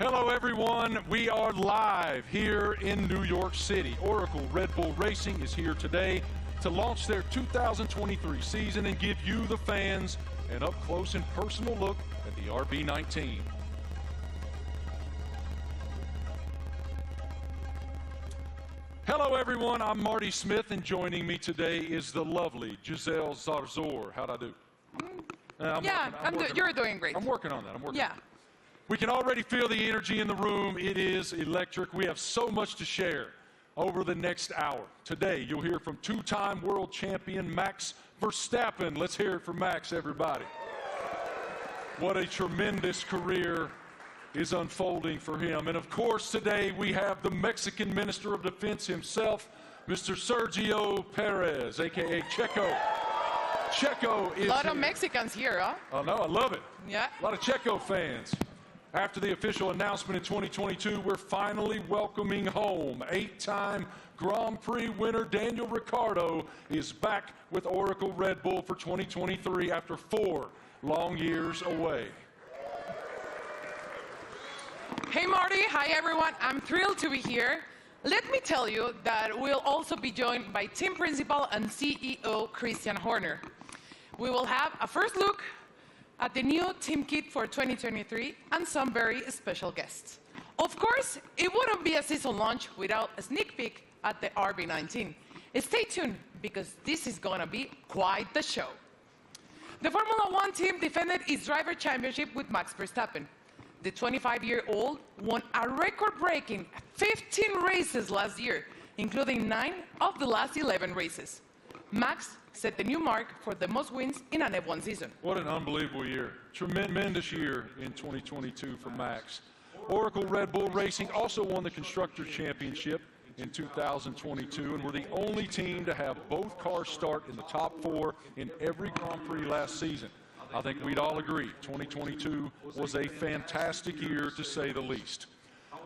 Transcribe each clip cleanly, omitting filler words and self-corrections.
Hello, everyone. We are live here in New York City. Oracle Red Bull Racing is here today to launch their 2023 season and give you, the fans, an up-close and personal look at the RB19. Hello, everyone. I'm Marty Smith, and joining me today is the lovely Giselle Zarzor. How'd I do? You're doing great. I'm working on that. Yeah. We can already feel the energy in the room. It is electric. We have so much to share over the next hour. Today, you'll hear from two-time world champion Max Verstappen. Let's hear it for Max, everybody. What a tremendous career is unfolding for him. And of course, today we have the Mexican Minister of Defense himself, Mr. Sergio Perez, a.k.a. Checo. Checo is A lot of here. Mexicans here, huh? Oh, no, I love it. Yeah. A lot of Checo fans. After the official announcement in 2022, we're finally welcoming home eight-time Grand Prix winner Daniel Ricciardo is back with Oracle Red Bull for 2023 after 4 long years away. Hey, Marty. Hi, everyone. I'm thrilled to be here. Let me tell you that we'll also be joined by team principal and CEO Christian Horner. We will have a first look at the new team kit for 2023 and some very special guests. Of course, it wouldn't be a season launch without a sneak peek at the RB19. Stay tuned, because this is gonna be quite the show. The Formula One team defended its driver championship with Max Verstappen. The 25-year-old won a record-breaking 15 races last year, including 9 of the last 11 races. Max set the new mark for the most wins in an F1 season. What an unbelievable year. Tremendous year in 2022 for Max. Oracle Red Bull Racing also won the Constructors' Championship in 2022 and were the only team to have both cars start in the top 4 in every Grand Prix last season. I think we'd all agree 2022 was a fantastic year, to say the least.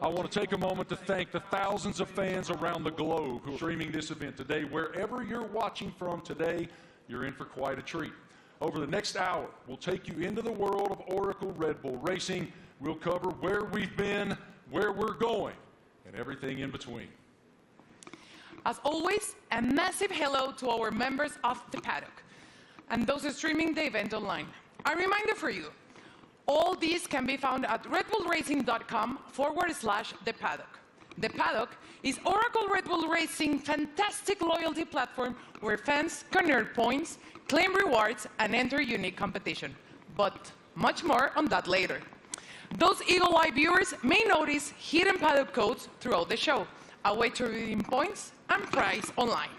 I want to take a moment to thank the thousands of fans around the globe who are streaming this event today. Wherever you're watching from today, you're in for quite a treat. Over the next hour, we'll take you into the world of Oracle Red Bull Racing. We'll cover where we've been, where we're going, and everything in between. As always, a massive hello to our members of the paddock and those streaming the event online. A reminder for you, all these can be found at redbullracing.com/the paddock. The Paddock is Oracle Red Bull Racing's fantastic loyalty platform where fans can earn points, claim rewards, and enter unique competition. But much more on that later. Those eagle-eye viewers may notice hidden paddock codes throughout the show, a way to redeem points and prize online.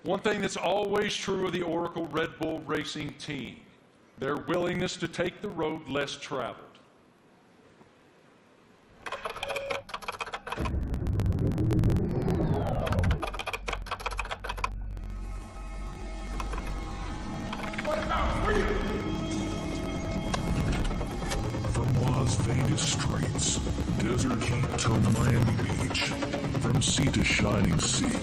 One thing that's always true of the Oracle Red Bull Racing team, their willingness to take the road less traveled. From Las Vegas streets, desert heat to Miami Beach, from sea to shining sea.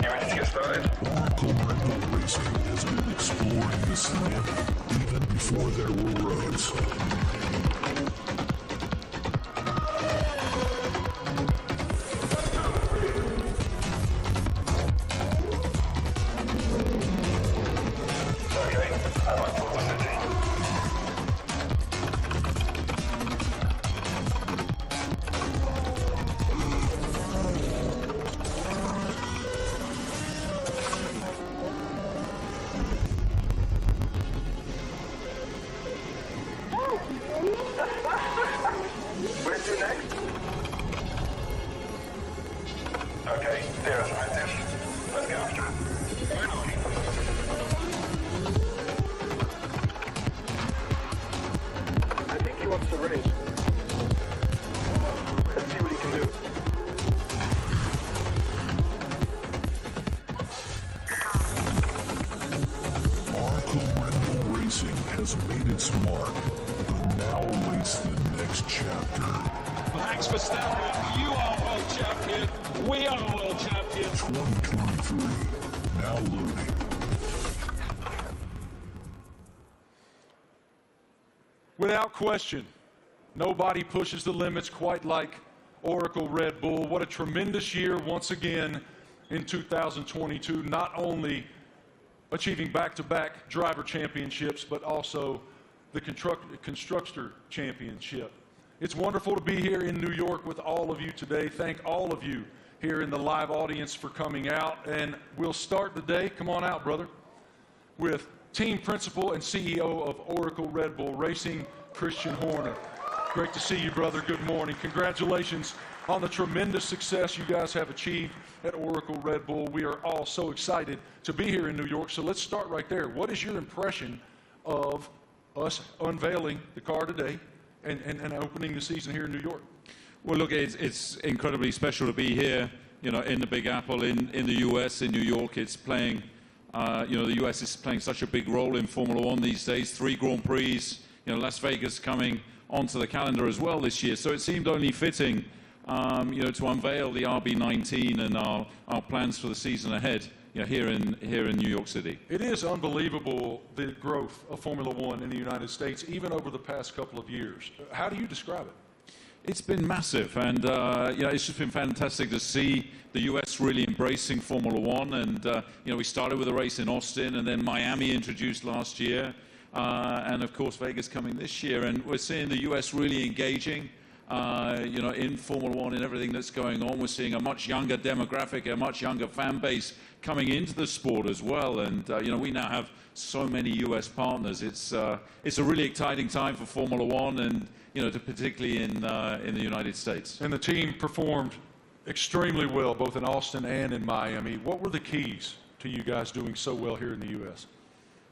You ready to get started? Oracle Red Bull Racing has been exploring this land even before there were roads. Okay, I'm on publicity. Where to next? Okay, there's Matthew. Let's go. I think he wants to race. Let's see what he can do. Oracle Red Bull Racing has made its mark, but now awaits the next chapter. Max Verstappen, you are world champion. We are world champion. 2023, now loading. Without question, Nobody pushes the limits quite like Oracle Red Bull. What a tremendous year once again in 2022, not only achieving back-to-back driver championships, but also the Constructor Championship. It's wonderful to be here in New York with all of you today. Thank all of you here in the live audience for coming out. And we'll start the day, come on out, brother, with team principal and CEO of Oracle Red Bull Racing, Christian Horner. Great to see you, brother. Good morning. Congratulations on the tremendous success you guys have achieved at Oracle Red Bull. We are all so excited to be here in New York. So let's start right there. What is your impression of us unveiling the car today and opening the season here in New York? Well, look, it's incredibly special to be here, you know, in the Big Apple, in the U.S., in New York. It's playing, you know, the U.S. is playing such a big role in Formula One these days. 3 Grand Prix, you know, Las Vegas coming onto the calendar as well this year. So it seemed only fitting, you know, to unveil the RB19 and our plans for the season ahead, you know, here in New York City. It is unbelievable, the growth of Formula One in the United States, even over the past couple of years. How do you describe it? It's been massive, and you know, it's just been fantastic to see the U.S. really embracing Formula One. And you know, we started with a race in Austin, and then Miami introduced last year, and of course Vegas coming this year. And we're seeing the U.S. really engaging, you know, in Formula One and everything that's going on. We're seeing a much younger demographic, a much younger fan base coming into the sport as well. And you know, we now have so many U.S. partners. It's a really exciting time for Formula One, and you know, particularly in the United States. And the team performed extremely well, both in Austin and in Miami. What were the keys to you guys doing so well here in the U.S.?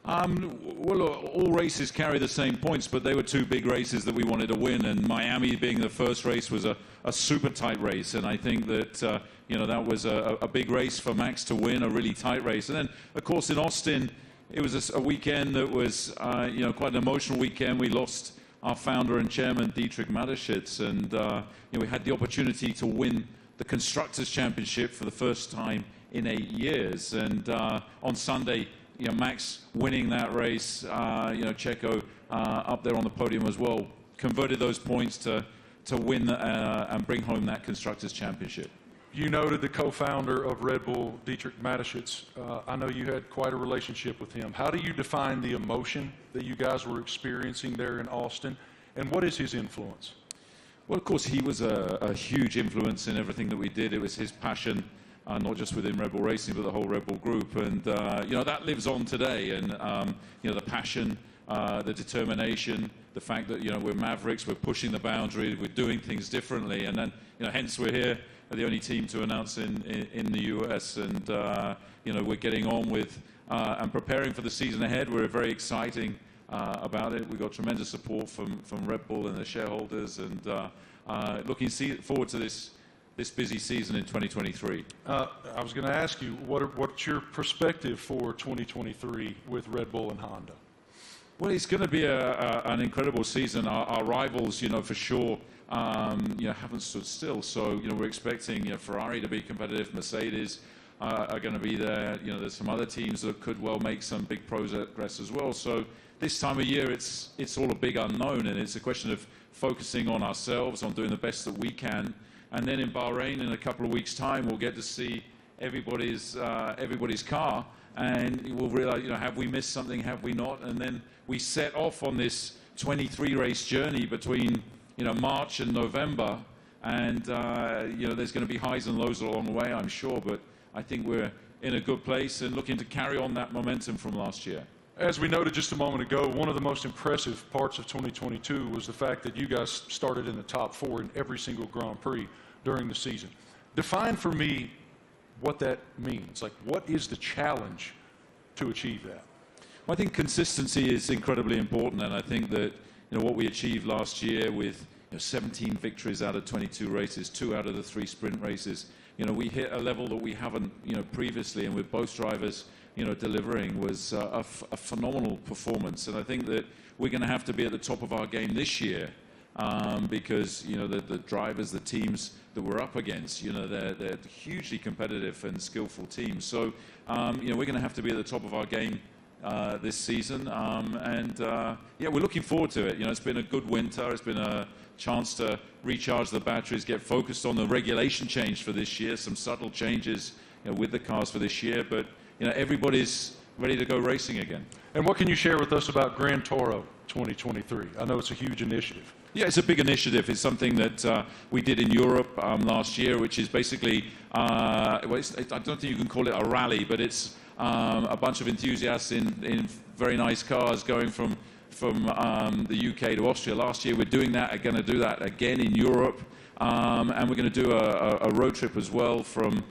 Well, all races carry the same points, but they were 2 big races that we wanted to win, and Miami being the first race was a super tight race, and I think that you know, that was a big race for Max to win, a really tight race. And then, of course, in Austin, it was a weekend that was you know, quite an emotional weekend. We lost our founder and chairman, Dietrich Mateschitz, and you know, we had the opportunity to win the Constructors' Championship for the first time in 8 years. And on Sunday, you know, Max winning that race, you know, Checo up there on the podium as well, converted those points to win and bring home that Constructors' Championship. You noted the co-founder of Red Bull, Dietrich Mateschitz. I know you had quite a relationship with him. How do you define the emotion that you guys were experiencing there in Austin, and what is his influence? Well, of course, he was a huge influence in everything that we did. It was his passion, not just within Red Bull Racing, but the whole Red Bull group. And, you know, that lives on today. And, you know, the passion, the determination, the fact that, you know, we're mavericks, we're pushing the boundary, we're doing things differently. And then, you know, hence we're here, the only team to announce in the U.S. And, you know, we're getting on with and preparing for the season ahead. We're very exciting about it. We've got tremendous support from Red Bull and the shareholders, and looking forward to this busy season in 2023. I was going to ask you, what's your perspective for 2023 with Red Bull and Honda? Well, it's going to be an incredible season. Our rivals, you know, for sure, you know, haven't stood still. So, you know, we're expecting, you know, Ferrari to be competitive. Mercedes are going to be there. You know, there's some other teams that could well make some big progress as well. So this time of year, it's all a big unknown, and it's a question of focusing on ourselves, on doing the best that we can. And then in Bahrain, in a couple of weeks' time, we'll get to see everybody's car, and we'll realize, you know, have we missed something, have we not? And then we set off on this 23-race journey between, you know, March and November, and you know, there's going to be highs and lows along the way, I'm sure, but I think we're in a good place and looking to carry on that momentum from last year. As we noted just a moment ago, one of the most impressive parts of 2022 was the fact that you guys started in the top 4 in every single Grand Prix during the season. Define for me what that means. Like, what is the challenge to achieve that? Well, I think consistency is incredibly important, and I think that, you know, what we achieved last year with, you know, 17 victories out of 22 races, 2 out of the 3 sprint races, you know, we hit a level that we haven't, you know, previously, and with both drivers, you know, delivering was a phenomenal performance. And I think that we're going to have to be at the top of our game this year, because, you know, the drivers, the teams that we're up against, you know, they're hugely competitive and skillful teams. So, you know, we're going to have to be at the top of our game this season. Yeah, we're looking forward to it. You know, it's been a good winter. It's been a chance to recharge the batteries, get focused on the regulation change for this year, some subtle changes, you know, with the cars for this year. But you know, everybody's ready to go racing again. And what can you share with us about Grand Toro 2023? I know it's a huge initiative. Yeah, it's a big initiative. It's something that we did in Europe last year, which is basically, I don't think you can call it a rally, but it's a bunch of enthusiasts in very nice cars going from the UK to Austria. Last year we're doing that, are going to do that again in Europe, and we're going to do a road trip as well from,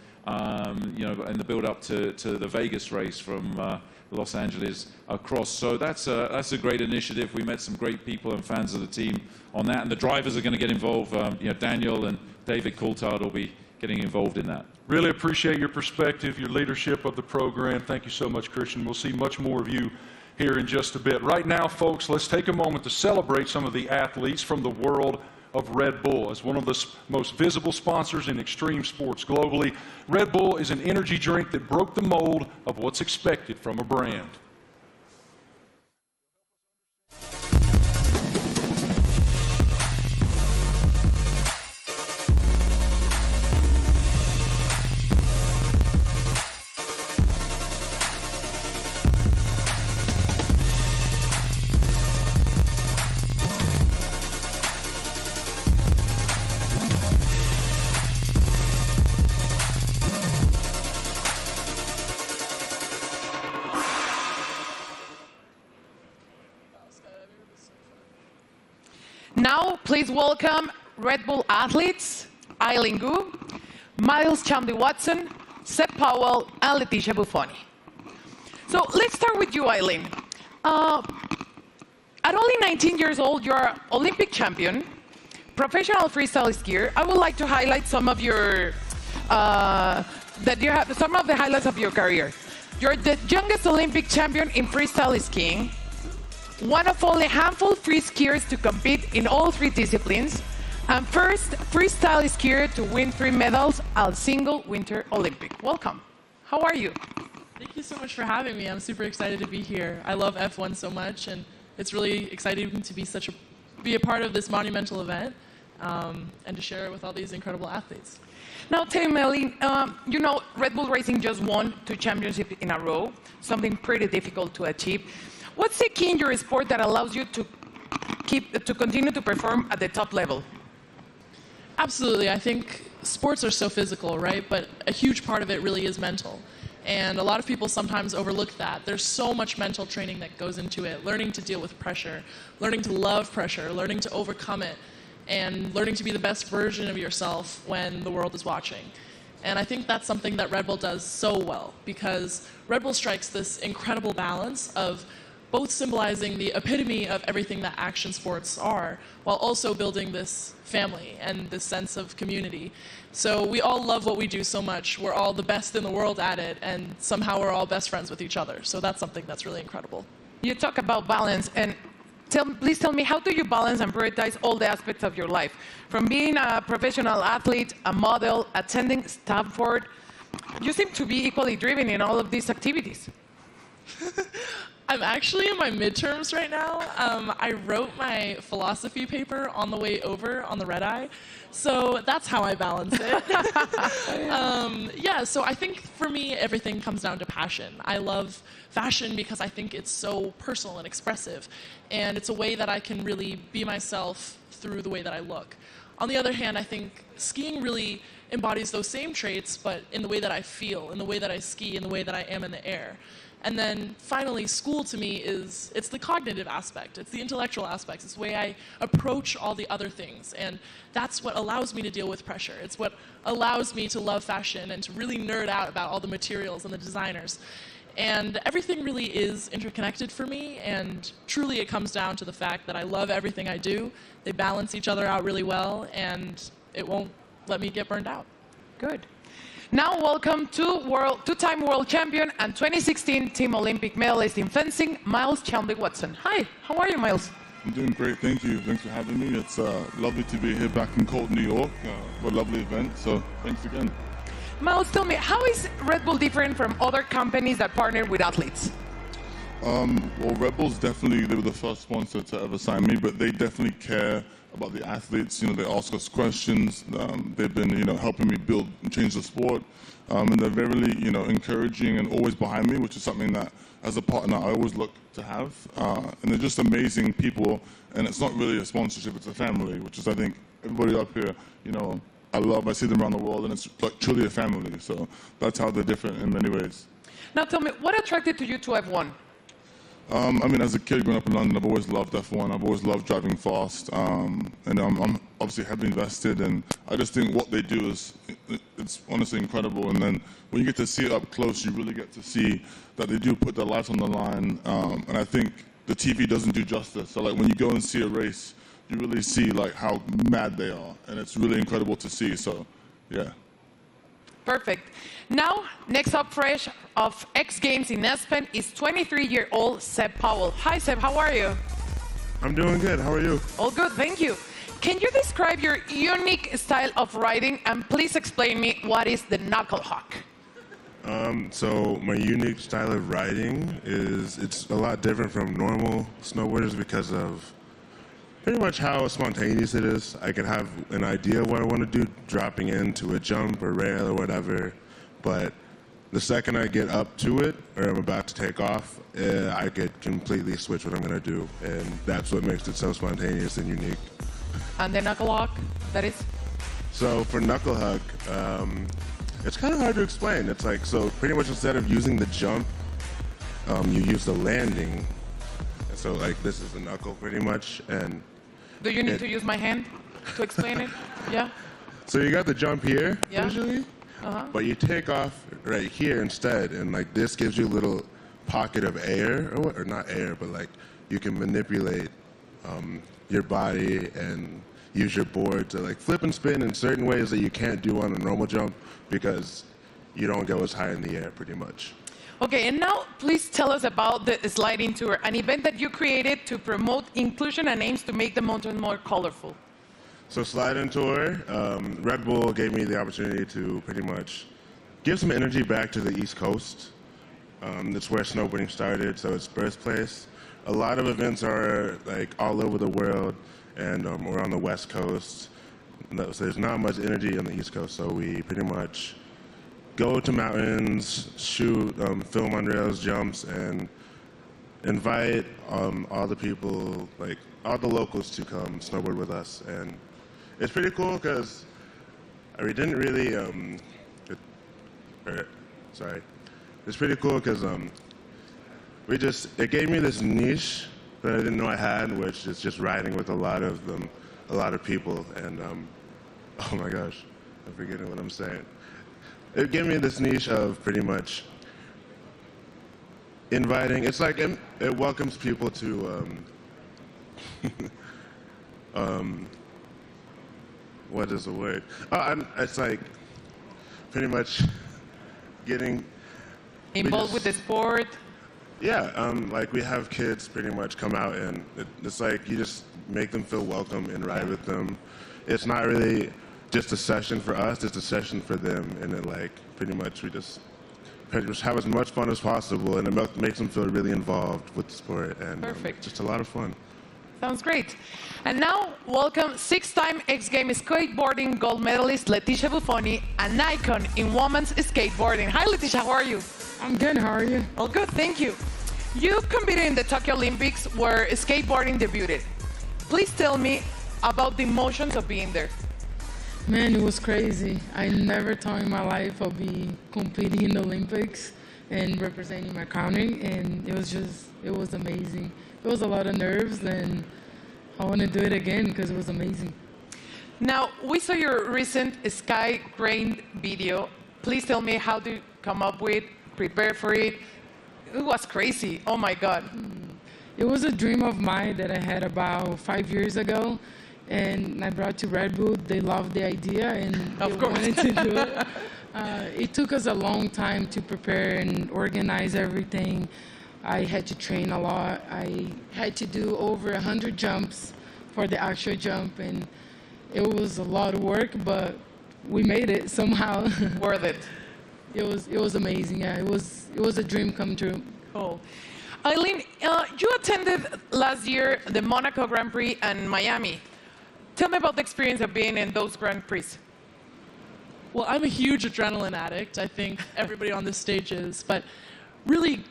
you know, in the build-up to the Vegas race from Los Angeles across. So that's a great initiative. We met some great people and fans of the team on that, and the drivers are going to get involved. You know, Daniel and David Coulthard will be getting involved in that. Really appreciate your perspective, your leadership of the program. Thank you so much, Christian. We'll see much more of you here in just a bit. Right now, folks, let's take a moment to celebrate some of the athletes from the world of Red Bull. As one of the most visible sponsors in extreme sports globally, Red Bull is an energy drink that broke the mold of what's expected from a brand. Now, please welcome Red Bull athletes, Eileen Gu, Miles Chandler-Watson, Seth Powell, and Leticia Buffoni. So let's start with you, Eileen. At only 19 years old, you're an Olympic champion, professional freestyle skier. I would like to highlight some of your, some of the highlights of your career. You're the youngest Olympic champion in freestyle skiing, one of only a handful of free skiers to compete in all three disciplines, and first freestyle skier to win 3 medals at a single Winter Olympic. Welcome. How are you? Thank you so much for having me. I'm super excited to be here. I love F1 so much, and it's really exciting to be a part of this monumental event and to share it with all these incredible athletes. Now, tell me, Eileen, you know, Red Bull Racing just won 2 championships in a row, something pretty difficult to achieve. What's the key in your sport that allows you to continue to perform at the top level? Absolutely. I think sports are so physical, right? But a huge part of it really is mental. And a lot of people sometimes overlook that. There's so much mental training that goes into it, learning to deal with pressure, learning to love pressure, learning to overcome it, and learning to be the best version of yourself when the world is watching. And I think that's something that Red Bull does so well, because Red Bull strikes this incredible balance of both symbolizing the epitome of everything that action sports are, while also building this family and this sense of community. So we all love what we do so much. We're all the best in the world at it, and somehow we're all best friends with each other. So that's something that's really incredible. You talk about balance, and please tell me, how do you balance and prioritize all the aspects of your life? From being a professional athlete, a model, attending Stanford, you seem to be equally driven in all of these activities. I'm actually in my midterms right now. I wrote my philosophy paper on the way over on the red eye, so that's how I balance it. Yeah, so I think for me, everything comes down to passion. I love fashion because I think it's so personal and expressive, and it's a way that I can really be myself through the way that I look. On the other hand, I think skiing really embodies those same traits, but in the way that I feel, in the way that I ski, in the way that I am in the air. And then finally, school to me it's the cognitive aspect, it's the intellectual aspects, it's the way I approach all the other things. And that's what allows me to deal with pressure. It's what allows me to love fashion and to really nerd out about all the materials and the designers. And everything really is interconnected for me, and truly it comes down to the fact that I love everything I do. They balance each other out really well, and it won't let me get burned out. Good. Now, welcome to two-time world champion and 2016 Team Olympic medalist in fencing, Miles Chandler-Watson. Hi, how are you, Miles? I'm doing great, thank you. Thanks for having me. It's lovely to be here back in Colton, New York, for a lovely event, so thanks again. Miles, tell me, how is Red Bull different from other companies that partner with athletes? Well, Red Bulls definitely, they were the first sponsor to ever sign me, but they definitely care about the athletes. You know, they ask us questions. They've been, you know, helping me build and change the sport. And they're very, you know, encouraging and always behind me, which is something that, as a partner, I always look to have. And they're just amazing people. And it's not really a sponsorship, it's a family, which is, I think, everybody up here, you know, I see them around the world, and it's like truly a family. So that's how they're different in many ways. Now tell me, what attracted to you to F1? I mean, as a kid growing up in London, I've always loved F1. I've always loved driving fast, and I'm obviously heavily invested. And I just think what they do is, it's honestly incredible. And then when you get to see it up close, you really get to see that they do put their lives on the line. And I think the TV doesn't do justice. So like when you go and see a race, you really see like how mad they are, and it's really incredible to see. So, yeah. Perfect. Now, next up fresh of X Games in Aspen is 23-year-old Seb Powell. Hi, Seb, how are you? I'm doing good. How are you? All good, thank you. Can you describe your unique style of riding, and please explain me what is the knuckle hawk? So my unique style of riding it's a lot different from normal snowboarders because of pretty much how spontaneous it is. I can have an idea of what I want to do, dropping into a jump or rail or whatever, but the second I get up to it, or I'm about to take off, I could completely switch what I'm going to do, and that's what makes it so spontaneous and unique. And the knuckle hawk, that is? So for knuckle hug, it's kind of hard to explain. It's like, so pretty much instead of using the jump, you use the landing. So like this is the knuckle pretty much, and do you need to use my hand to explain it? Yeah? So you got the jump here, Yeah. usually, but you take off right here instead, and like this gives you a little pocket of air, or not air, but like you can manipulate your body and use your board to like flip and spin in certain ways that you can't do on a normal jump because you don't go as high in the air pretty much. Okay, and now please tell us about the Sliding Tour, an event that you created to promote inclusion and aims to make the mountain more colorful. So Sliding Tour, Red Bull gave me the opportunity to pretty much give some energy back to the East Coast. That's where snowboarding started, so it's birthplace. A lot of events are like all over the world, and we're on the West Coast. So there's not much energy on the East Coast, so we pretty much go to mountains, shoot, film on rails, jumps, and invite all the people, like all the locals, to come snowboard with us. And it's pretty cool because we didn't really, it's pretty cool because it gave me this niche that I didn't know I had, which is just riding with a lot of people. And oh my gosh, I'm forgetting what I'm saying. It gave me this niche of pretty much inviting. It's like it welcomes people to what is the word? It's like pretty much getting Involved with the sport. Yeah, like we have kids pretty much come out, and it's like you just make them feel welcome and ride with them. It's not really just a session for us, it's a session for them, and then like pretty much we just have as much fun as possible, and it makes them feel really involved with the sport, and Perfect. just a lot of fun. Sounds great. And now, welcome six-time X Games skateboarding gold medalist Leticia Buffoni, an icon in women's skateboarding. Hi, Leticia, how are you? I'm good, how are you? All good, thank you. You competed in the Tokyo Olympics where skateboarding debuted. Please tell me about the emotions of being there. Man, it was crazy. I never thought in my life I'd be competing in the Olympics and representing my country, and it was amazing. It was a lot of nerves, and I want to do it again because it was amazing. Now, we saw your recent Sky Crane video. Please tell me how to come up with, prepare for it. It was crazy, oh my God. It was a dream of mine that I had about 5 years ago, and I brought to Red Bull. They loved the idea, and they wanted to do it. It took us a long time to prepare and organize everything. I had to train a lot. I had to do over 100 jumps for the actual jump, and it was a lot of work, but we made it somehow. Worth it. It was amazing. Yeah, it was a dream come true. Cool. Eileen, you attended last year the Monaco Grand Prix and Miami. Tell me about the experience of being in those Grand Prix. Well, I'm a huge adrenaline addict. I think everybody on this stage is. But really,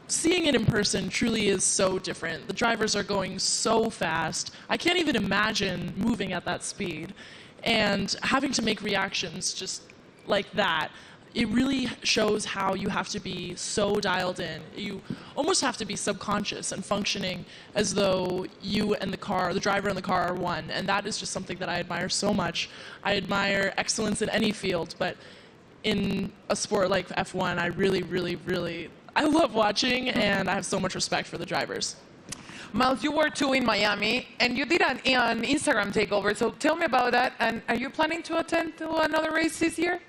seeing it in person truly is so different. The drivers are going so fast. I can't even imagine moving at that speed. And having to make reactions just like that, it really shows how you have to be so dialed in. You almost have to be subconscious and functioning as though you and the driver and the car are one. And that is just something that I admire so much. I admire excellence in any field, but in a sport like F1, I really, I love watching, and I have so much respect for the drivers. Miles, you were too in Miami, and you did an Instagram takeover, so tell me about that. And are you planning to attend to another race this year?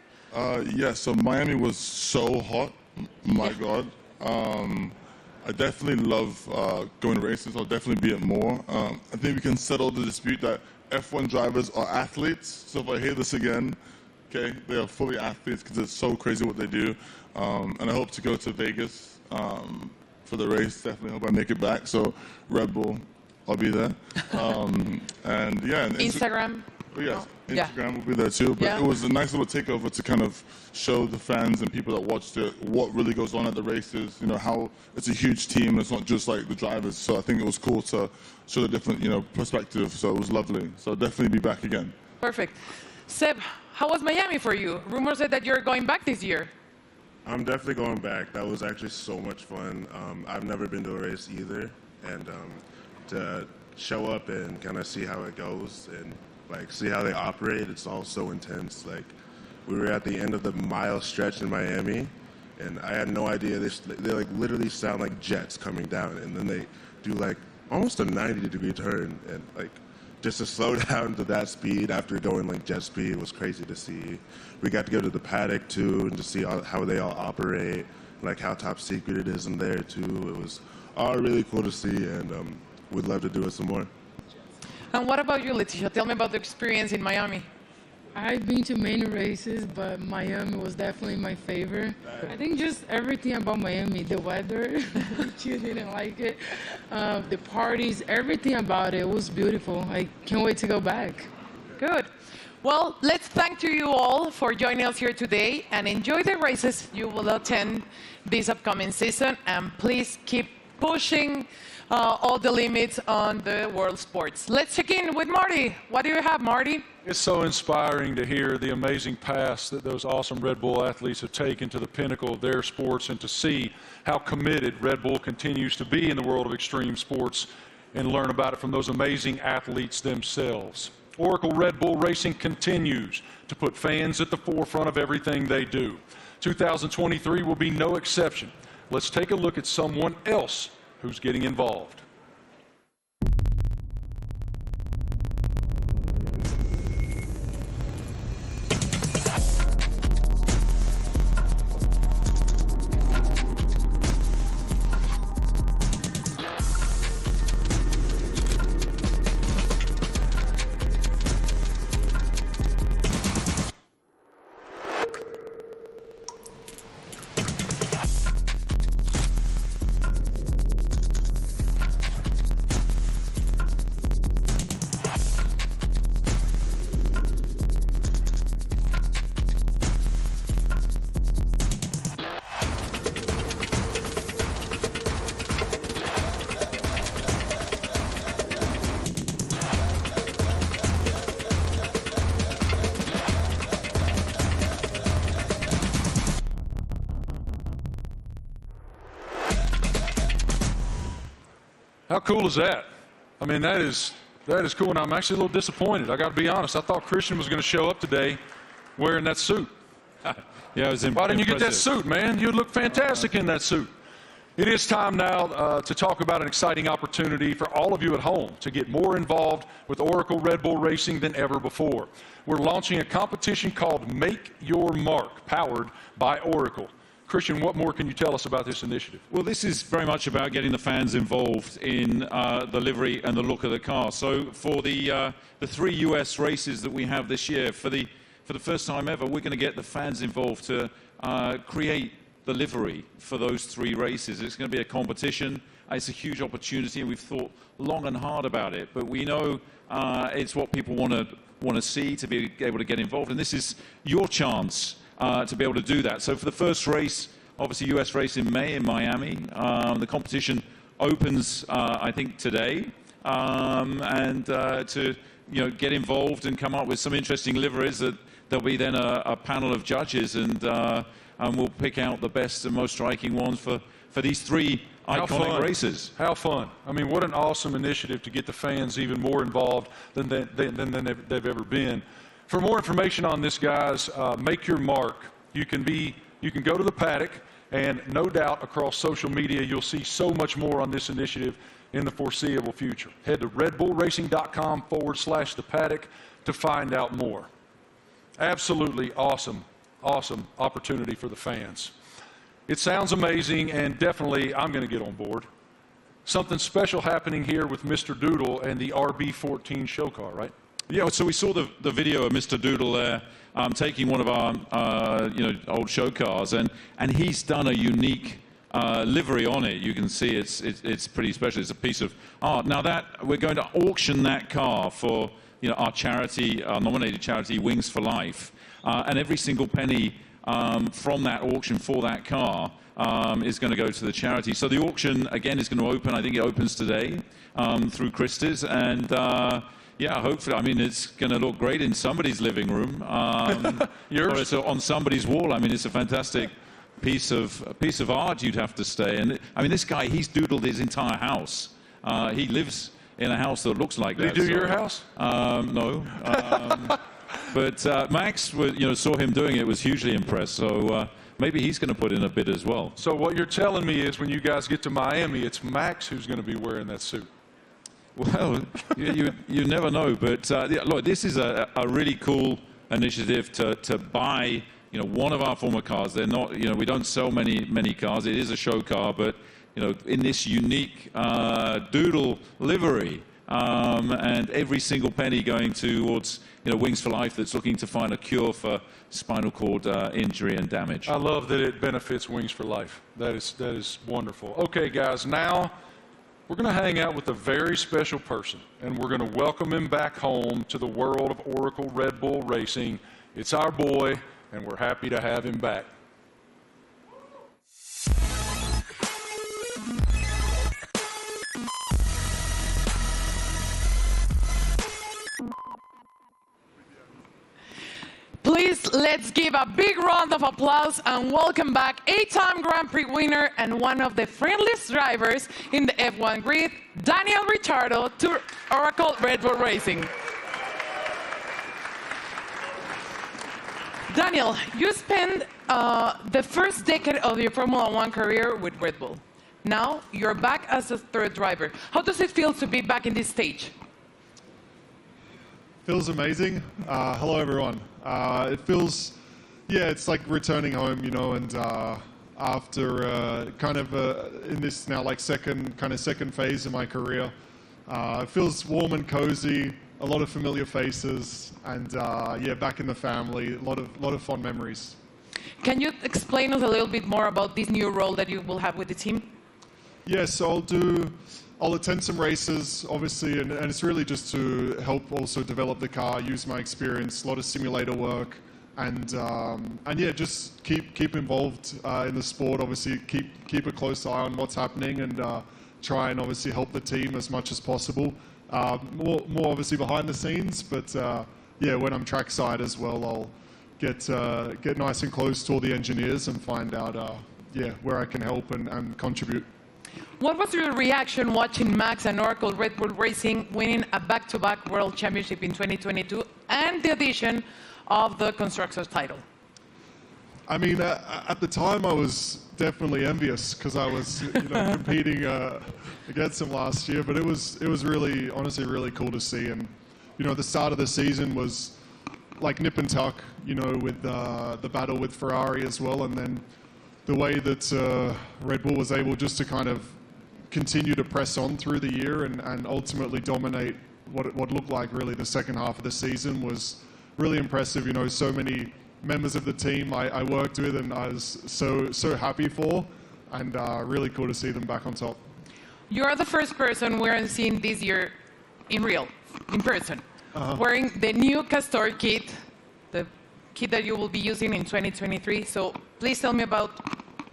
Yeah, so Miami was so hot. My God. I definitely love going to races. I'll definitely be at more. I think we can settle the dispute that F1 drivers are athletes. So if I hear this again, okay, they are fully athletes because it's so crazy what they do. And I hope to go to Vegas for the race. Definitely hope I make it back. So Red Bull, I'll be there. And yeah. And Instagram? Yes, Instagram will be there too. But it was a nice little takeover to kind of show the fans and people that watched it what really goes on at the races. You know, how it's a huge team. It's not just like the drivers. So I think it was cool to show the different, perspective. So it was lovely. So I'll definitely be back again. Perfect. Seb, how was Miami for you? Rumors said that you're going back this year. I'm definitely going back. That was actually so much fun. I've never been to a race either. And to show up and kind of see how it goes and see how they operate, it's all so intense. We were at the end of the mile stretch in Miami, and I had no idea they literally sound like jets coming down, and then they do almost a 90-degree turn, and just to slow down to that speed after going jet speed was crazy to see. We got to go to the paddock too and to see how they all operate, how top secret it is in there too. It was all really cool to see, and we'd love to do it some more. And what about you, Leticia? Tell me about the experience in Miami. I've been to many races, but Miami was definitely my favorite. I think just everything about Miami, the weather, which you didn't like it, the parties, everything about it was beautiful. I can't wait to go back. Good. Well, let's thank to you all for joining us here today, and enjoy the races you will attend this upcoming season, and please keep pushing all the limits on the world sports. Let's check in with Marty. What do you have, Marty? It's so inspiring to hear the amazing paths that those awesome Red Bull athletes have taken to the pinnacle of their sports, and to see how committed Red Bull continues to be in the world of extreme sports, and learn about it from those amazing athletes themselves. Oracle Red Bull Racing continues to put fans at the forefront of everything they do. 2023 will be no exception. Let's take a look at someone else who's getting involved. How cool is that? I mean, that is cool, and I'm actually a little disappointed. I got to be honest. I thought Christian was going to show up today wearing that suit. Yeah, it was Why didn't you get that suit, man? You'd look fantastic in that suit. It is time now to talk about an exciting opportunity for all of you at home to get more involved with Oracle Red Bull Racing than ever before. We're launching a competition called Make Your Mark, powered by Oracle. Christian, what more can you tell us about this initiative? Well, this is very much about getting the fans involved in the livery and the look of the car. So for the 3 US races that we have this year, for the first time ever, we're going to get the fans involved to create the livery for those 3 races. It's going to be a competition. It's a huge opportunity, and we've thought long and hard about it. But we know it's what people want to see, to be able to get involved. And this is your chance to be able to do that. So for the first race, obviously US race in May in Miami, the competition opens, I think, today. To get involved and come up with some interesting liveries, that there'll be then a panel of judges, and we'll pick out the best and most striking ones for these 3 iconic races. How fun. I mean, what an awesome initiative to get the fans even more involved than they've ever been. For more information on this, guys, make your mark. You can go to the paddock, and no doubt across social media you'll see so much more on this initiative in the foreseeable future. Head to redbullracing.com/the paddock to find out more. Absolutely awesome opportunity for the fans. It sounds amazing, and definitely I'm going to get on board. Something special happening here with Mr. Doodle and the RB14 show car, right? Yeah, so we saw the video of Mr. Doodle there taking one of our old show cars, and he's done a unique livery on it. You can see it's pretty special. It's a piece of art. Now that we're going to auction that car for our charity, our nominated charity, Wings for Life, and every single penny from that auction for that car is going to go to the charity. So the auction again is going to open. I think it opens today through Christie's, and yeah, hopefully. I mean, it's going to look great in somebody's living room. Yours? Or it's on somebody's wall. I mean, it's a fantastic piece of art. You'd have to say. And I mean, this guy, he's doodled his entire house. He lives in a house that looks like that. Did he do your house? No. But Max, saw him doing it, was hugely impressed. So maybe he's going to put in a bid as well. So what you're telling me is, when you guys get to Miami, it's Max who's going to be wearing that suit. Well, you never know. But yeah, look, this is a really cool initiative to buy one of our former cars. They're not, we don't sell many cars. It is a show car, but in this unique Doodle livery, and every single penny going towards Wings for Life, that's looking to find a cure for spinal cord injury and damage. I love that it benefits Wings for Life. That is wonderful. Okay, guys, now we're going to hang out with a very special person, and we're going to welcome him back home to the world of Oracle Red Bull Racing. It's our boy, and we're happy to have him back. Please, let's give a big round of applause and welcome back 8-time Grand Prix winner and one of the friendliest drivers in the F1 grid, Daniel Ricciardo, to Oracle Red Bull Racing. Daniel, you spent the first decade of your Formula One career with Red Bull. Now you're back as a third driver. How does it feel to be back in this stage? Feels amazing. Hello, everyone. It feels, it's like returning home, and after kind of in this now second phase of my career, it feels warm and cozy, a lot of familiar faces, and back in the family, a lot of fond memories. Can you explain us a little bit more about this new role that you will have with the team? Yes, I'll attend some races, obviously, and it's really just to help also develop the car, use my experience, a lot of simulator work, and just keep involved in the sport. Obviously, keep a close eye on what's happening, and try and obviously help the team as much as possible. More obviously behind the scenes, but when I'm trackside as well, I'll get nice and close to all the engineers and find out where I can help and contribute. What was your reaction watching Max and Oracle Red Bull Racing winning a back-to-back World Championship in 2022 and the addition of the Constructors title? I mean, at the time I was definitely envious because I was competing against them last year, but it was really, honestly, really cool to see. And the start of the season was like nip and tuck, with the battle with Ferrari as well, and then the way that Red Bull was able just to kind of continue to press on through the year and ultimately dominate what looked like really the second half of the season was really impressive. So many members of the team I worked with and I was so happy for, and really cool to see them back on top. You're the first person we're seeing this year in person, wearing the new Castor kit, the kit that you will be using in 2023. So please tell me about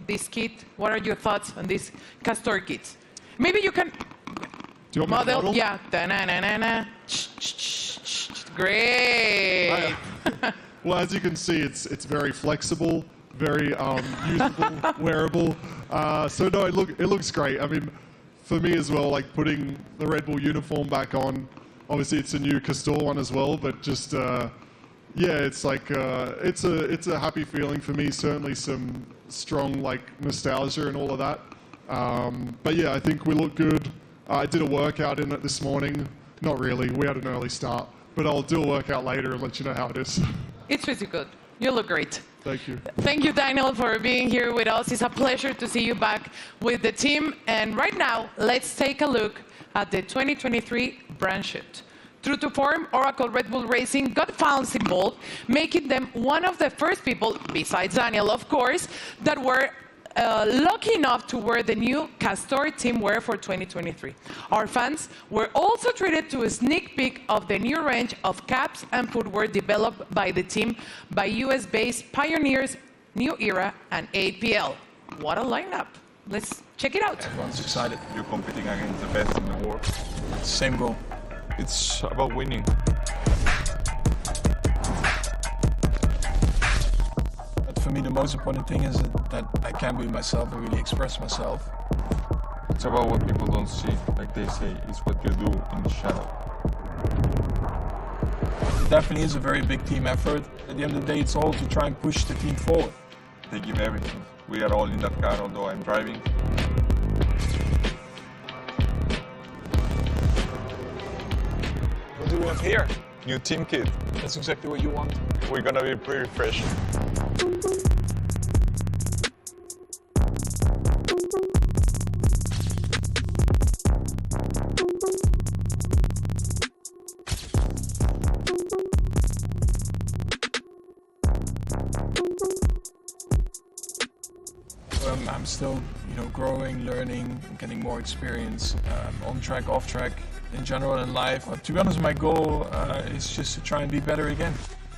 this kit. What are your thoughts on these Castor kits? Maybe you can Do you want me to model? Yeah. Da-na-na-na-na. Great. Well, as you can see, it's very flexible, very usable, wearable. So no, it looks great. I mean, for me as well, like putting the Red Bull uniform back on. Obviously, it's a new Castor one as well, but just yeah, it's like it's a happy feeling for me. Certainly, some strong like nostalgia and all of that. But yeah, I think we look good. I did a workout in it this morning. Not really. We had an early start, but I'll do a workout later and let you know how it is. It's really good. You look great. Thank you. Thank you, Daniel, for being here with us. It's a pleasure to see you back with the team. And right now, let's take a look at the 2023 brand shift. True to form, Oracle Red Bull Racing got fans involved, making them one of the first people, besides Daniel, of course, that were lucky enough to wear the new Castor team wear for 2023. Our fans were also treated to a sneak peek of the new range of caps and footwear developed by the team by US-based pioneers New Era and APL. What a lineup. Let's check it out. Everyone's excited. You're competing against the best in the world. Same goal. It's about winning. For me, the most important thing is that I can be myself and really express myself. It's about what people don't see, like they say, it's what you do in the shadow. It definitely is a very big team effort. At the end of the day, it's all to try and push the team forward. They give everything. We are all in that car, although I'm driving. What do we have here? New team kit. That's exactly what you want. We're gonna be pretty fresh. I'm still, growing, learning, getting more experience on track, off track, in general in life. To be honest, my goal is just to try and be better again.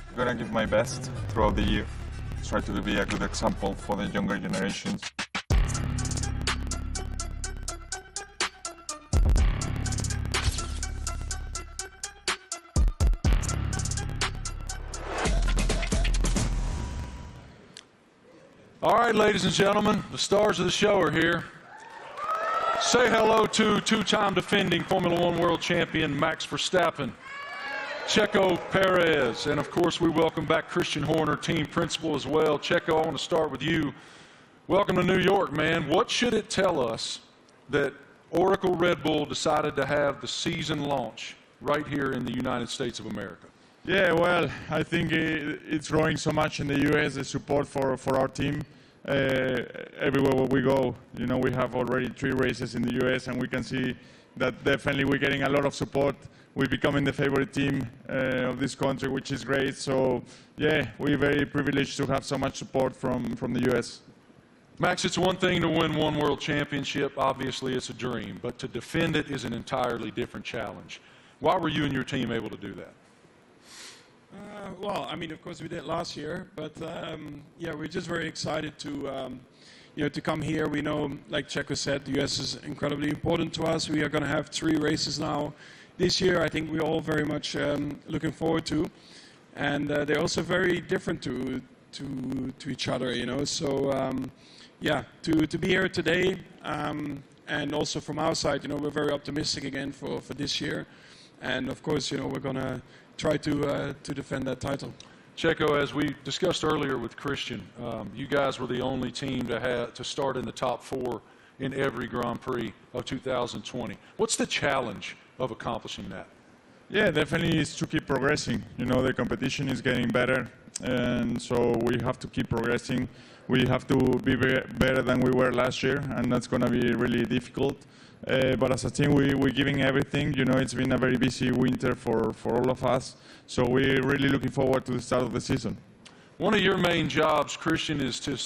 I'm gonna give my best throughout the year. Try to be a good example for the younger generations. All right, ladies and gentlemen, the stars of the show are here. Say hello to two-time defending Formula One world champion Max Verstappen, Checo Perez, and of course we welcome back Christian Horner, team principal as well. Checo, I want to start with you. Welcome to New York, man. What should it tell us that Oracle Red Bull decided to have the season launch right here in the United States of America? Yeah, well, I think it's growing so much in the U.S., the support for our team. Everywhere where we go, we have already 3 races in the U.S. and we can see that definitely we're getting a lot of support. We're becoming the favorite team of this country, which is great. So, yeah, we're very privileged to have so much support from the U.S. Max, it's one thing to win one world championship. Obviously, it's a dream. But to defend it is an entirely different challenge. Why were you and your team able to do that? Well, I mean, of course we did last year, but yeah, we're just very excited to, to come here. We know, like Checo said, the US is incredibly important to us. We are going to have 3 races now this year. I think we're all very much looking forward to, and they're also very different to each other, So, yeah, to be here today, and also from our side, we're very optimistic again for this year, and of course, we're going to try to defend that title. Checo, as we discussed earlier with Christian, you guys were the only team to start in the top 4 in every Grand Prix of 2020. What's the challenge of accomplishing that? Yeah, definitely is to keep progressing. The competition is getting better, and so we have to keep progressing. We have to be better than we were last year, and that's going to be really difficult. But as a team, we're giving everything. It's been a very busy winter for all of us. So we're really looking forward to the start of the season. One of your main jobs, Christian, is to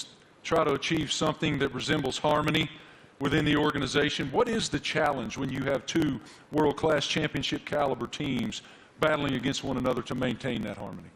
try to achieve something that resembles harmony within the organization. What is the challenge when you have two world-class championship caliber teams battling against one another to maintain that harmony?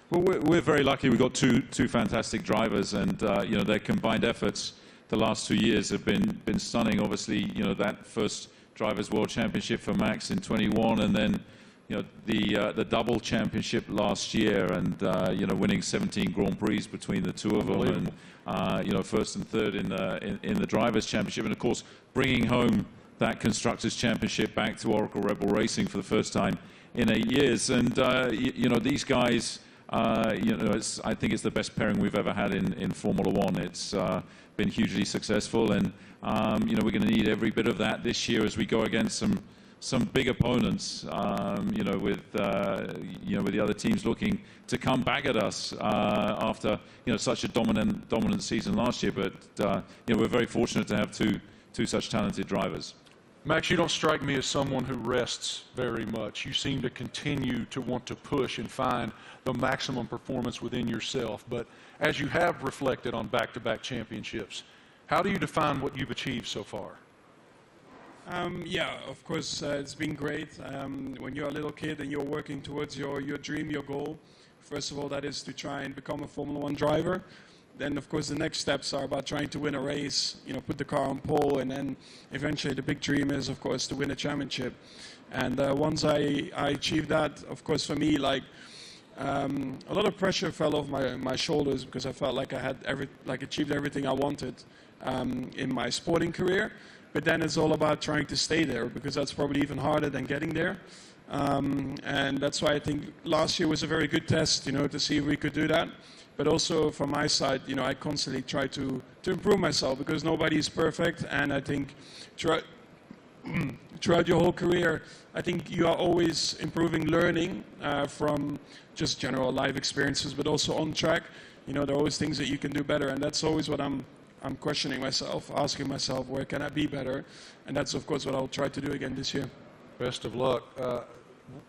Well, we're very lucky. We've got two fantastic drivers, and you know, their combined efforts the last 2 years have been stunning. Obviously, you know, that first Drivers' World Championship for Max in 21, and then you know the double championship last year, and you know, winning 17 Grand Prix between the two of them, and you know, first and third in the Drivers' Championship, and of course bringing home that Constructors' Championship back to Oracle Red Bull Racing for the first time in 8 years. And you know, these guys, you know, I think it's the best pairing we've ever had in Formula One. It's been hugely successful, and you know, we're going to need every bit of that this year as we go against some big opponents. You know, with the other teams looking to come back at us after such a dominant season last year. But you know, we're very fortunate to have two such talented drivers. Max, you don't strike me as someone who rests very much. You seem to continue to want to push and find the maximum performance within yourself. But as you have reflected on back-to-back championships, how do you define what you've achieved so far? Yeah, of course, it's been great. When you're a little kid and you're working towards your dream, your goal, first of all, that is to try and become a Formula One driver. Then, of course, the next steps are about trying to win a race, you know, put the car on pole, and then eventually the big dream is, of course, to win a championship. And once I achieved that, of course, for me, like, a lot of pressure fell off my shoulders, because I felt like I had achieved everything I wanted in my sporting career. But then it's all about trying to stay there, because that's probably even harder than getting there. And that's why I think last year was a very good test, you know, to see if we could do that. But also from my side, you know, I constantly try to improve myself, because nobody is perfect. And I think throughout your whole career, I think you are always improving, learning from just general life experiences, but also on track. You know, there are always things that you can do better, and that's always what I'm questioning myself, asking myself, where can I be better? And that's, of course, what I'll try to do again this year. Best of luck.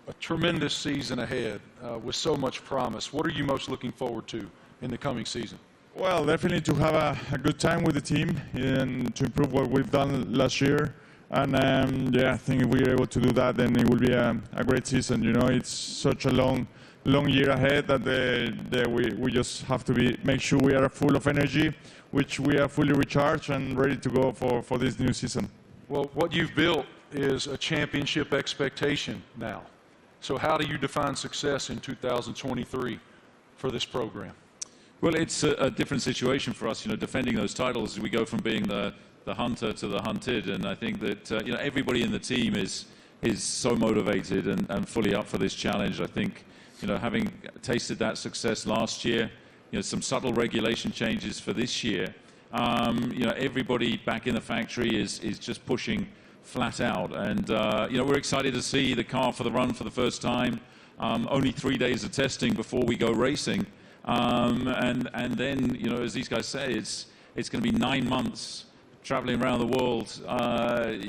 A tremendous season ahead with so much promise. What are you most looking forward to in the coming season? Well, definitely to have a good time with the team and to improve what we've done last year. And yeah, I think if we're able to do that, then it will be a great season. You know, it's such a long year ahead that we just have to make sure we are full of energy, which we are fully recharged and ready to go for this new season. Well, what you've built is a championship expectation now. So how do you define success in 2023 for this program? Well, it's a different situation for us, you know, defending those titles. We go from being the hunter to the hunted, and I think that you know, everybody in the team is so motivated and fully up for this challenge. I think, you know, having tasted that success last year, you know, some subtle regulation changes for this year, you know, everybody back in the factory is just pushing flat out, and you know, we're excited to see the car for the run for the first time. Only 3 days of testing before we go racing, and then, you know, as these guys say, it's going to be 9 months traveling around the world,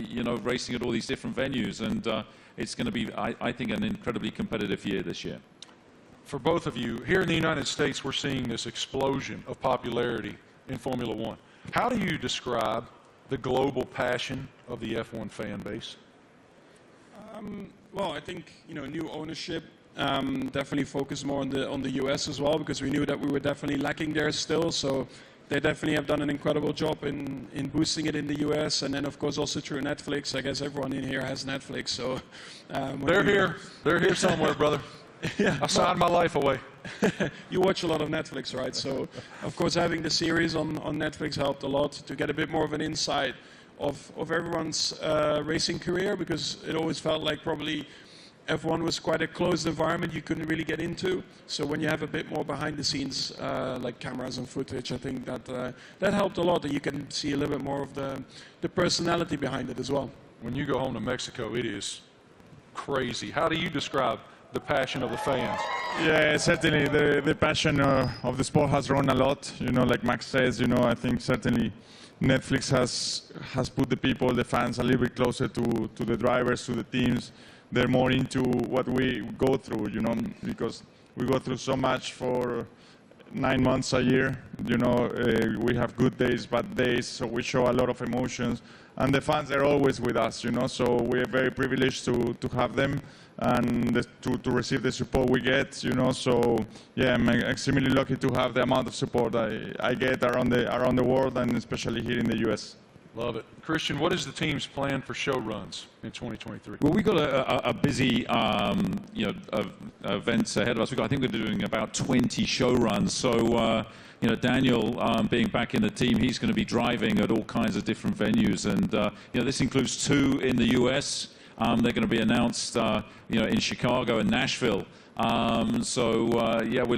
you know, racing at all these different venues, and it's going to be, I think, an incredibly competitive year this year. For both of you, here in the United States, we're seeing this explosion of popularity in Formula One. How do you describe the global passion of the F1 fan base? Well, I think, you know, new ownership definitely focused more on the US as well, because we knew that we were definitely lacking there still. So they definitely have done an incredible job in boosting it in the US, and then of course also through Netflix. I guess everyone in here has Netflix, so they're here somewhere, brother. Yeah, I signed my life away. You watch a lot of Netflix, right? So, of course, having the series on Netflix helped a lot to get a bit more of an insight of everyone's racing career, because it always felt like probably F1 was quite a closed environment you couldn't really get into. So when you have a bit more behind the scenes, like cameras and footage, I think that helped a lot, and you can see a little bit more of the personality behind it as well. When you go home to Mexico, it is crazy. How do you describe the passion of the fans? Yeah, certainly the passion of the sport has grown a lot. You know, like Max says, you know, I think certainly Netflix has put the people, the fans, a little bit closer to the drivers, to the teams. They're more into what we go through, you know, because we go through so much for 9 months a year. You know, we have good days, bad days, so we show a lot of emotions. And the fans are always with us, you know, so we are very privileged to have them and to receive the support we get, you know. So yeah, I'm extremely lucky to have the amount of support I get around the world, and especially here in the US. Love it. Christian, what is the team's plan for show runs in 2023? Well, we've got a busy, events ahead of us. I think we're doing about 20 show runs. So, Daniel, being back in the team, he's going to be driving at all kinds of different venues, and this includes 2 in the US. They're going to be announced, in Chicago and Nashville. We're